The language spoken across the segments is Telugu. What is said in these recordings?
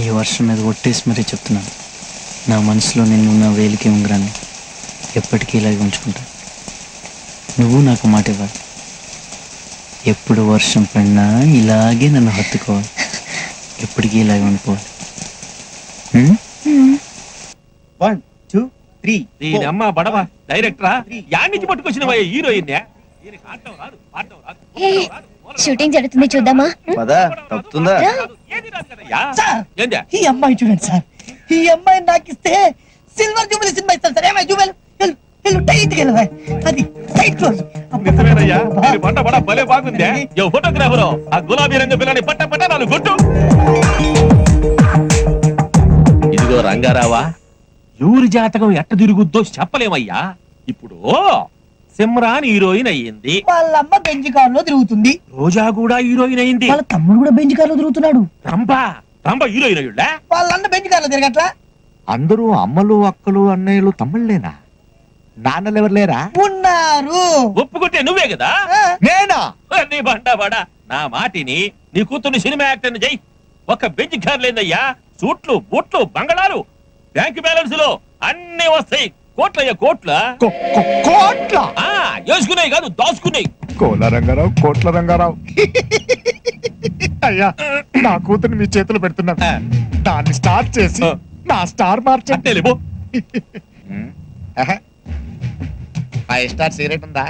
ఈ వర్షం మీద ఒట్టేసి మరీ చెప్తున్నాను, నా మనసులో నిన్నున్న వేలికి ఉంగరాన్ని ఎప్పటికీ ఇలాగే ఉంచుకుంటా. నువ్వు నాకు మాట ఇవ్వాలి, ఎప్పుడు వర్షం పడినా ఇలాగే నన్ను హత్తుకోవాలి, ఎప్పటికీ ఇలాగే ఉండిపోవాలి. 1 2 3 దీని అమ్మ బడవ డైరెక్టరా యాడ్ నుంచి పట్టుకొచ్చిన హీరోయిన్ షూటింగ్ జరుగుతుంది, చూద్దామా? పదా తప్పుతుందా? ఈ అమ్మాయి చూడండి సార్, ఈ అమ్మాయి నాకు ఇస్తే సిల్వర్ జూబిలీ సినిమా ఇస్తాను సార్. ఏమై జూబిలీ టైట్ గా అది టైట్ క్లోజ్. బండ బడ భలే బాగుంది. ఫోటోగ్రాఫర్ ఆ గులాబీ రంగు పిల్లని పట్ట పట్ట నాలుగు గుట్టు. ఇదిగో రంగారావా, ఎవరి జాతకం ఎట్ట తిరుగుద్దో చెప్పలేమయ్యా. ఇప్పుడు సిమ్రాన్ హీరోయిన్ అయ్యింది, వాళ్ళమ్మ బెంజ్ కార్ లో తిరుగుతుంది, రోజా కూడా హీరోయిన్ అయ్యింది, వాళ్ళ తమ్ముడు కూడా బెంజ్ కార్ లో తిరుగుతున్నాడు, రంభ హీరోయిన్ అయ్యుళ్ళా. వాళ్ళన్న బెంజ్ కార్ లో తిరగట్లా. అందరూ అమ్మలు అక్కలు అన్నయ్యలు తమ్ముళ్ళేనా? నాన్నలు ఎవరు లేరా? ఉన్నారు. ఒప్పుకుంటే నువ్వే కదా. నేనా? నీ బండ బడ నా మాటిని నీ కూతుర్ని సినిమా యాక్టర్ జై. ఒక బెంచ్ కార్ లేదయ్యా, సూట్లు బూట్లు బంగళాలు బ్యాంక్ బ్యాలెన్స్ లో అన్ని వస్తాయి. కోట్లయ్యా కోట్ల కోట్ల వేసుకున్నాయి కాదు దాచుకున్నాయి. కోల రంగారావు, కోట్ల రంగారావు. అయ్యా, నా కూతురు మీ చేతులు పెడుతున్నా, దాన్ని స్టార్ట్ చేసి నా స్టార్ మార్చండి. లేబో 5 స్టార్ సిగరెట్ ఉందా?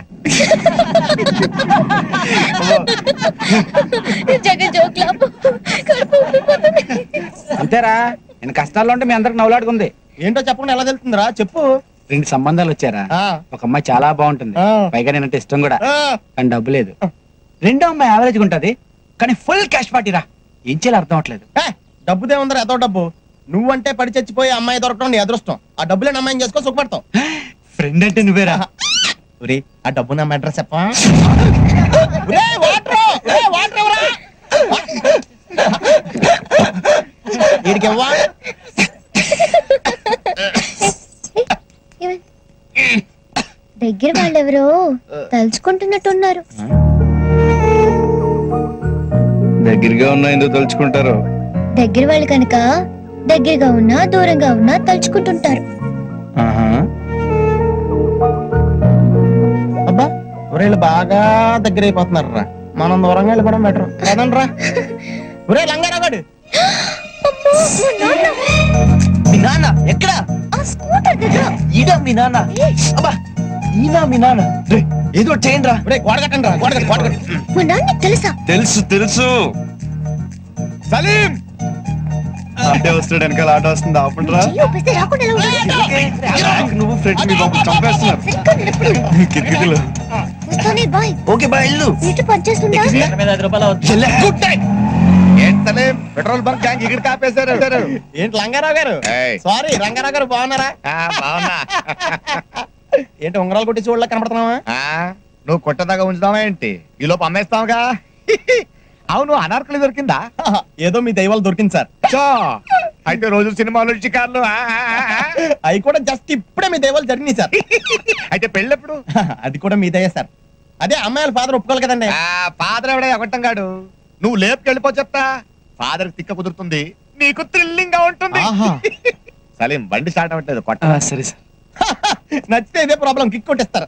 అంతేరా, నేను కష్టాల్లో ఉంటే మీ అందరికి నవ్వులాడుకుంది. ఏంటో చెప్పకుండా ఎలా తెలుతుందిరా? చెప్పు. 2 సంబంధాలు వచ్చారా? ఒక అమ్మాయి చాలా బాగుంటుంది, పైగా నేనంటే ఇష్టం కూడా, కానీ డబ్బు లేదు. రెండో అమ్మాయి యావరేజ్ ఉంటది, కానీ ఫుల్ క్యాష్ పార్టీరా. ఏం చేయాలి అర్థం అవట్లేదు. డబ్బుదే ఉందరా, ఎంతో డబ్బు. నువ్వంటే పడి చచ్చిపోయి అమ్మాయి దొరకడం నీ అదృష్టం. ఆ డబ్బులేని అమ్మాయిని చేసుకో, సుఖపడతావు. ఫ్రెండ్ అంటే నువ్వేరా? ఒరే, ఆ డబ్బు నా అడ్రస్ చెప్పా. దగ్గర వాళ్ళెవరో తలుచుకుంటున్నట్టున్నారు. దగ్గరగా ఉన్నా ఎందుకు తలుచుకుంటారు? దగ్గర వాళ్ళు కనుక దగ్గరగా ఉన్నా దూరంగా ఉన్నా తలుచుకుంటుంటారు. అబ్బా, ఒరేళ్ళు బాగా దగ్గర అయిపోతున్నారు రా. మనం దూరంగా వెళ్ళిపోవడం బెటర్ కదండి రా. ఒరే లంగారాగాడు, మీ నాన్న ఎక్కడ? ఆ స్కూటర్ దగ్గర. ఈడా మీ నాన్న? అబ్బా, ఈనా మీ నాన్న? ఏదో చేయండి రా. ఒరే గోడ కట్టండి రా, గోడ కట్టండి. మా నాన్న తెలుసా? తెలుసు తెలుసు. సలీం అంటే వస్తాడు, వెనకాల ఆట వస్తుంది, ఆపండిరా. నువ్వు ఫ్రెండ్ మీ బాబు చంపేస్తున్నారు. ఓకే బాయ్, ఇల్లు పెట్రోల్ బంక్ ట్యాంక్ ఇక్కడ కాపేశారు. ఏంటి లంగారావు గారు? సారీ, రంగారావు గారు బాగున్నారా? బాగున్నా. ఏంటి ఉంగరాలు కొట్టి చూడలే కనపడుతున్నావా? నువ్వు కొట్టదాకా ఉంచుదావా ఏంటి? ఈ లోపు అమ్మేస్తావుగా. అవును, అనార్కలి దొరికిందా? ఏదో మీ దైవాలు దొరికింది సార్. అయితే రోజు సినిమాలు షికార్లు అవి కూడా జస్ట్ ఇప్పుడే మీ దైవాలు జరిగినాయి సార్. అయితే పెళ్ళెప్పుడు? అది కూడా మీ దయ సార్. అదే అమ్మాయిల ఫాదర్ ఒప్పుకోవాలి కదండి. ఫాదర్ ఎవడే ఒకటంగాడు. నువ్వు లేపుకెళ్ళిపో చెప్తా. ఫాదర్ తిక్క కుదురుతుంది, నీకు థ్రిల్లింగ్ గా ఉంటుంది. సలీం, బండి స్టార్ట్ అవ్వట్లేదు, కొట్ట. సరే సార్. నచ్చితే ఇదే ప్రాబ్లం, కిక్ కొట్టేస్తారు.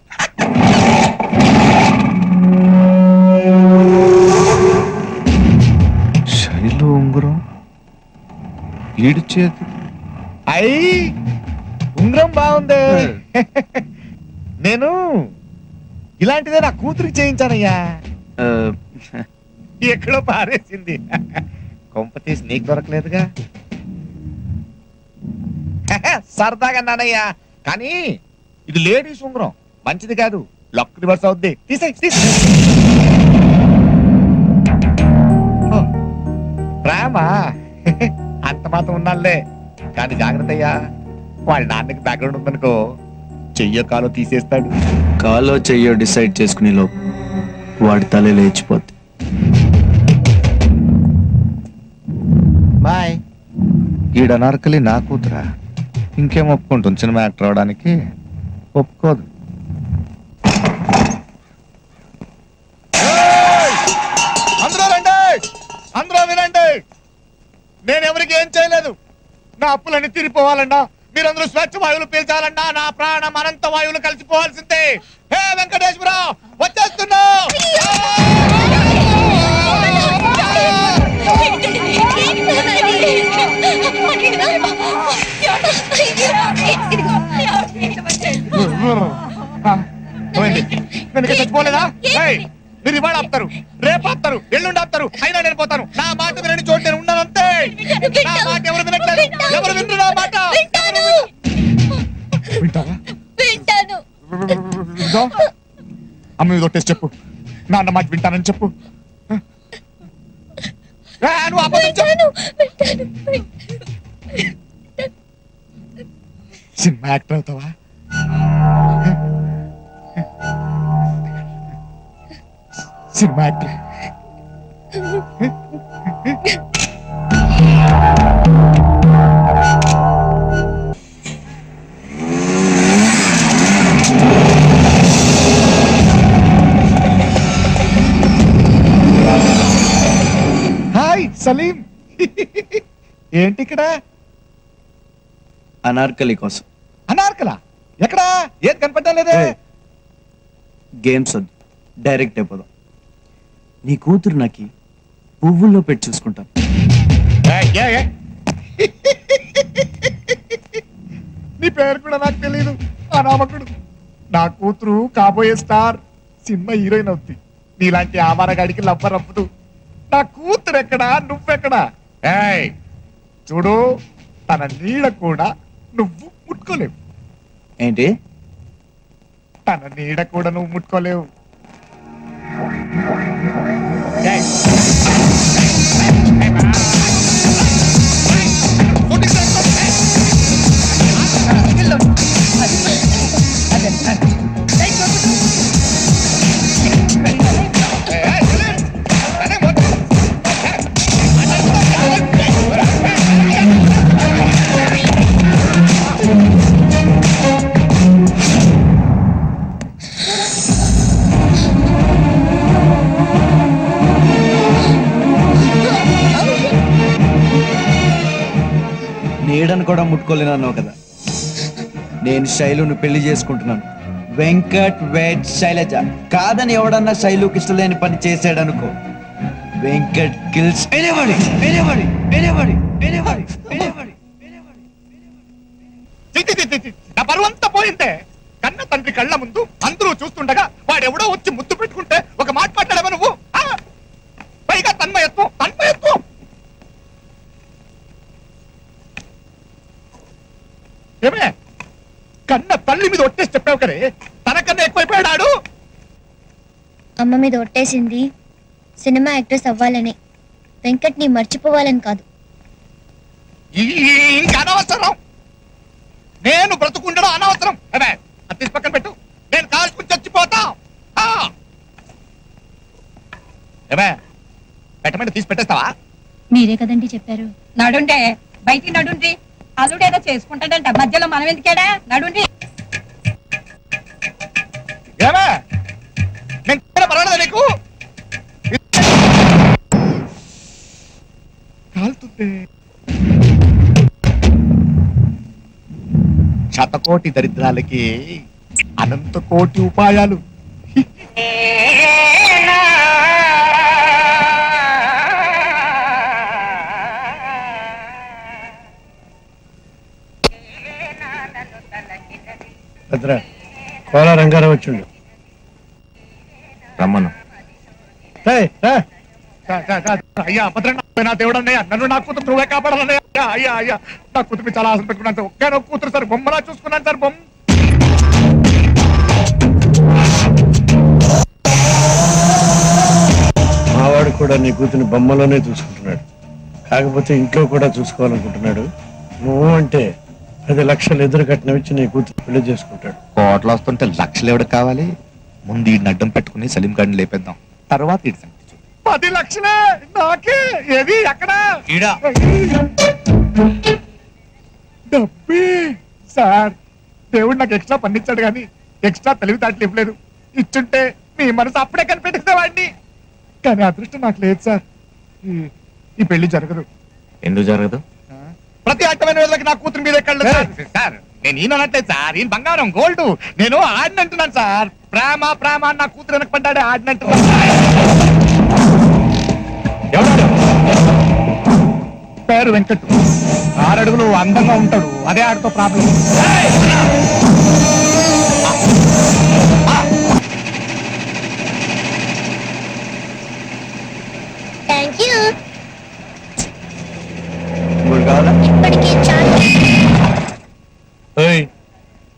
శైలు ఉంగరం ఈడు చేతి. అయ్యి, ఉంగరం బాగుంది. నేను ఇలాంటిదే నా కూతురికి చేయించానయ్యా. ఎక్కడో పారేసింది. కొంప తీసి నీకు దొరకలేదుగా. సరదాగా నానయ్యా, కానీ ఇది లేడీస్ ఉంగరం, మంచిది కాదు. లక్ రివర్స్ అవుద్ది. ప్రేమ అంత మాత్రం ఉన్నాళ్ళే, కానీ జాగ్రత్త అయ్యా. వాళ్ళ నాన్నకి బ్యాక్గ్రౌండ్ ఉందనుకో, చెయ్యో కాలో తీసేస్తాడు. కాలో చెయ్యో డిసైడ్ చేసుకునే లోపు వాడి తలే లేచిపోద్ది. బాయ్. ఈడనార్కలి నా కూతురా, ఇంకేం ఒప్పుకుంటుంది సినిమా యాక్టర్ అవడానికి? ఒప్పుకోదు. అందరూ వినండి, నేను ఎవరికి ఏం చేయలేదు. నా అప్పులన్నీ తీరిపోవాలన్నా, మీరందరూ స్వచ్ఛ వాయువులు పీల్చాలన్నా నా ప్రాణం అనంత వాయువులు కలిసిపోవాల్సిందే. హే వెంకటేశ్వరరావు వచ్చేస్తున్నా. నేను చచ్చిపోలేదా? మీరు ఇవాళ ఆపుతారు, రేపు ఆపుతారు, ఎల్లుండి ఆపుతారు, అయినా నేను పోతాను. నా మాట వినని చోటు నేను ఉన్నానంతే. నా మాట ఎవరు వినట్లేదు, ఎవరు వినరు నా మాట. వింటావా? అమ్మ మీద ఒట్టేసి చెప్పు, నాన్న మాట వింటానని చెప్పు. నువ్వు అబద్ధం చెప్పు. సినిమా యాక్టర్ అవుతావా? Cinema actor. హాయ్ సలీం. ఏంటి ఇక్కడ? అనార్కలి కోసం. అనార్కలా? ఎక్కడా? ఏం కనపడటం లేదే. గేమ్స్ వద్దు, డైరెక్ట్ అయిపోదాం. నీ కూతురు నాకి పువ్వుల్లో పెట్టి చూసుకుంటాను. నీ పేరు కూడా నాకు తెలియదు. అనామకుడు. నా కూతురు కాబోయే స్టార్, సినిమా హీరోయిన్ అవుద్ది. నీలాంటి ఆవారగాడికి లవ్వరప్పుడు నా కూతురు ఎక్కడా, నువ్వెక్కడా? ఏయ్ చూడు, తన నీడ కూడా నువ్వు ముట్టుకోలేవు. ఏంటి? తన నీడ కూడా నువ్వు ముట్టుకోలేవు. ఏయ్. నీడను కూడా ముట్టుకోలేనన్నావు కదా. నేను శైలుని పెళ్లి చేసుకుంటున్నాను. వెంకట్ వెడ్ శైలజ. కాదని ఎవడన్నా శైలుకి ఇష్టలేని పని చేసాడనుకో, Venkat kills anybody anybody anybody anybody anybody. నా పరువంతా పోయిందే. కన్న తండ్రి కళ్ళ ముందు అందరూ చూస్తుండగా వాడెవడో వచ్చి ముద్దు పెట్టుకుంటే ఒక మాట మాట్లాడవా నువ్వు? పైగా తన్మయత్వం తన్మయత్వం. ఏమే కన్న తల్లి మీద ఒట్టేసి చెప్పావు కదే, తనకన్నా ఎక్కువైపోయాడు. అమ్మ మీద ఒట్టేసింది సినిమా యాక్ట్రెస్ అవ్వాలని, వెంకట్ ని మర్చిపోవాలని కాదు. ఇంకా అనవసరం. నేను బ్రతుకుండడం అనవసరం. అదే అది తీసి పక్కన పెట్టు. నేను కాల్చుకుని చచ్చిపోతా. ఏమే పెట్టమంటే తీసి పెట్టేస్తావా? మీరే కదండి చెప్పారు. నడుండే బయటికి నడుండ్రి. అల్లుడేదో చేసుకుంటాడంట, మధ్యలో మనం ఎందుకేడా? నడుండ్రి. ఏమే నేను పర్వాలేదా నీకు? కాలుతుంది. శతకోటి దరిద్రాలకి అనంత కోటి ఉపాయాలు. కోలా రంగారావు వచ్చిండు. రమ్మను. అయ్యా భద్రన్న, నా దేవుడు అన్నయ్య, నన్ను నా కూతురు నువ్వే కాపాడాలన్నయ్య. అయ్యా అయ్యా నా కూతురు చాలా ఆశ పెట్టుకున్నాను సార్. ఒక్క కూతురు సార్, బొమ్మలా చూసుకున్నాను సార్. బొమ్మ మావాడు కూడా నీ కూతురిని బొమ్మలోనే చూసుకుంటున్నాడు. కాకపోతే ఇంట్లో కూడా చూసుకోవాలనుకుంటున్నాడు. నువ్వు అంటే 10 లక్షలు ఎదురు కట్టినవిచ్చి నీ కూతురు పెళ్లి చేసుకుంటాడు. కోట్లు వస్తుంటే లక్షలు ఎవరికి కావాలి? ముందు ఈ అడ్డం పెట్టుకుని సలీం గారిని లేపేద్దాం, తర్వాత ఇటు సంగతి. 10 లక్షలే నాకే. ఏది ఎక్కడ? డబ్బే సార్. దేవుడు నాకు ఎక్స్ట్రా పన్నిచ్చాడు కానీ ఎక్స్ట్రా తెలివితేటలు ఇవ్వలేదు. ఇచ్చుంటే మీ మనసు అప్పుడే కనిపెట్టేసేవాడిని. కానీ అదృష్టం నాకు లేదు సార్. ఈ పెళ్లి జరగదు. ఎందుకు జరగదు? ప్రతి అట్టమైన వేళకి నా కూతురు మీద కళ్ళు సార్. నేను ఈయన అనట్లేదు సార్, ఈయన బంగారం గోల్డ్. నేను ఆడినంటున్నాను సార్. ప్రేమ ప్రేమ అని నా కూతురు వెనక పడ్డాడు, ఆడినంటున్నాను. ఎవడాడు? పేరు వెంకట్, 6 అడుగులు అందంగా ఉంటాడు. అదే ఆడితో ప్రాబ్లం.